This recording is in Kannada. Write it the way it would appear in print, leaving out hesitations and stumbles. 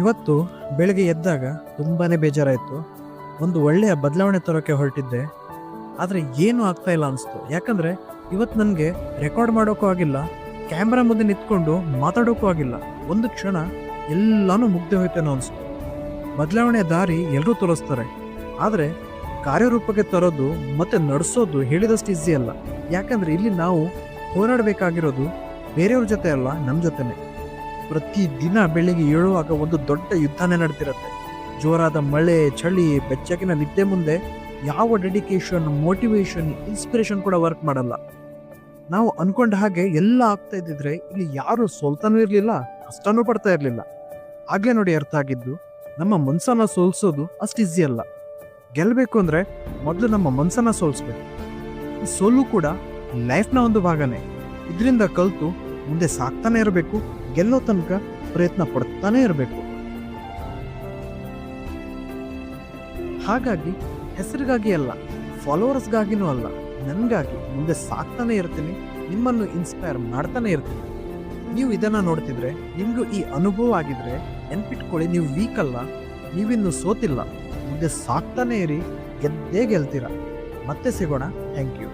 ಇವತ್ತು ಬೆಳಗ್ಗೆ ಎದ್ದಾಗ ತುಂಬಾನೇ ಬೇಜಾರಾಯಿತು. ಒಂದು ಒಳ್ಳೆಯ ಬದಲಾವಣೆ ತರೋಕೆ ಹೊರಟಿದ್ದೆ, ಆದರೆ ಏನೂ ಆಗ್ತಾ ಇಲ್ಲ ಅನಿಸ್ತು. ಯಾಕಂದರೆ ಇವತ್ತು ನನಗೆ ರೆಕಾರ್ಡ್ ಮಾಡೋಕ್ಕೂ ಆಗಿಲ್ಲ, ಕ್ಯಾಮ್ರಾ ಮುಂದೆ ನಿಂತ್ಕೊಂಡು ಮಾತಾಡೋಕ್ಕೂ ಆಗಿಲ್ಲ. ಒಂದು ಕ್ಷಣ ಎಲ್ಲನೂ ಮುಗ್ದೆ ಹೋಯ್ತೇನೋ ಅನಿಸ್ತು. ಬದಲಾವಣೆಯ ದಾರಿ ಎಲ್ಲರೂ ತೋರಿಸ್ತಾರೆ, ಆದರೆ ಕಾರ್ಯರೂಪಕ್ಕೆ ತರೋದು ಮತ್ತು ನಡೆಸೋದು ಹೇಳಿದಷ್ಟು ಈಸಿ ಅಲ್ಲ. ಯಾಕಂದರೆ ಇಲ್ಲಿ ನಾವು ಹೋರಾಡಬೇಕಾಗಿರೋದು ಬೇರೆಯವ್ರ ಜೊತೆ ಅಲ್ಲ, ನಮ್ಮ ಜೊತೆನೆ. ಪ್ರತಿದಿನ ಬೆಳಿಗ್ಗೆ ಏಳುವಾಗ ಒಂದು ದೊಡ್ಡ ಯುದ್ಧನೇ ನಡ್ತಿರತ್ತೆ. ಜೋರಾದ ಮಳೆ, ಚಳಿ, ಬೆಚ್ಚಗಿನ ನಿದ್ದೆ ಮುಂದೆ ಯಾವ ಡೆಡಿಕೇಶನ್, ಮೋಟಿವೇಶನ್, ಇನ್ಸ್ಪಿರೇಷನ್ ಕೂಡ ವರ್ಕ್ ಮಾಡಲ್ಲ. ನಾವು ಅನ್ಕೊಂಡ ಹಾಗೆ ಎಲ್ಲ ಆಗ್ತಾ ಇದ್ದಿದ್ರೆ ಇಲ್ಲಿ ಯಾರು ಸೋಲ್ತಾನೂ ಇರಲಿಲ್ಲ, ಕಷ್ಟನೂ ಪಡ್ತಾ ಇರಲಿಲ್ಲ. ಆಗ್ಲೇ ನೋಡಿ ಅರ್ಥ ಆಗಿದ್ದು, ನಮ್ಮ ಮನ್ಸನ್ನ ಸೋಲ್ಸೋದು ಅಷ್ಟು ಈಸಿ ಅಲ್ಲ. ಗೆಲ್ಲಬೇಕು ಅಂದರೆ ಮೊದಲು ನಮ್ಮ ಮನ್ಸನ್ನ ಸೋಲ್ಸ್ಬೇಕು. ಈ ಸೋಲು ಕೂಡ ಲೈಫ್ನ ಒಂದು ಭಾಗನೇ. ಇದರಿಂದ ಕಲಿತು ಮುಂದೆ ಸಾಕ್ತಾನೆ ಇರಬೇಕು, ಗೆಲ್ಲೋ ತನಕ ಪ್ರಯತ್ನ ಪಡ್ತಾನೆ ಇರಬೇಕು. ಹಾಗಾಗಿ ಹೆಸರಿಗಾಗಿ ಅಲ್ಲ, ಫಾಲೋವರ್ಸ್ಗಾಗಿನೂ ಅಲ್ಲ, ನನಗಾಗಿ ಮುಂದೆ ಸಾಕ್ತಾನೆ ಇರ್ತೀನಿ, ನಿಮ್ಮನ್ನು ಇನ್ಸ್ಪೈರ್ ಮಾಡ್ತಾನೆ ಇರ್ತೀನಿ. ನೀವು ಇದನ್ನ ನೋಡ್ತಿದ್ರೆ, ನಿಮಗೂ ಈ ಅನುಭವ ಆಗಿದ್ರೆ ನೆನ್ಪಿಟ್ಕೊಳ್ಳಿ, ನೀವು ವೀಕ್ ಅಲ್ಲ, ನೀವಿನ್ನು ಸೋತಿಲ್ಲ. ಮುಂದೆ ಸಾಕ್ತಾನೆ ಇರಿ, ಗೆದ್ದೇ ಗೆಲ್ತೀರ. ಮತ್ತೆ ಸಿಗೋಣ. Thank you.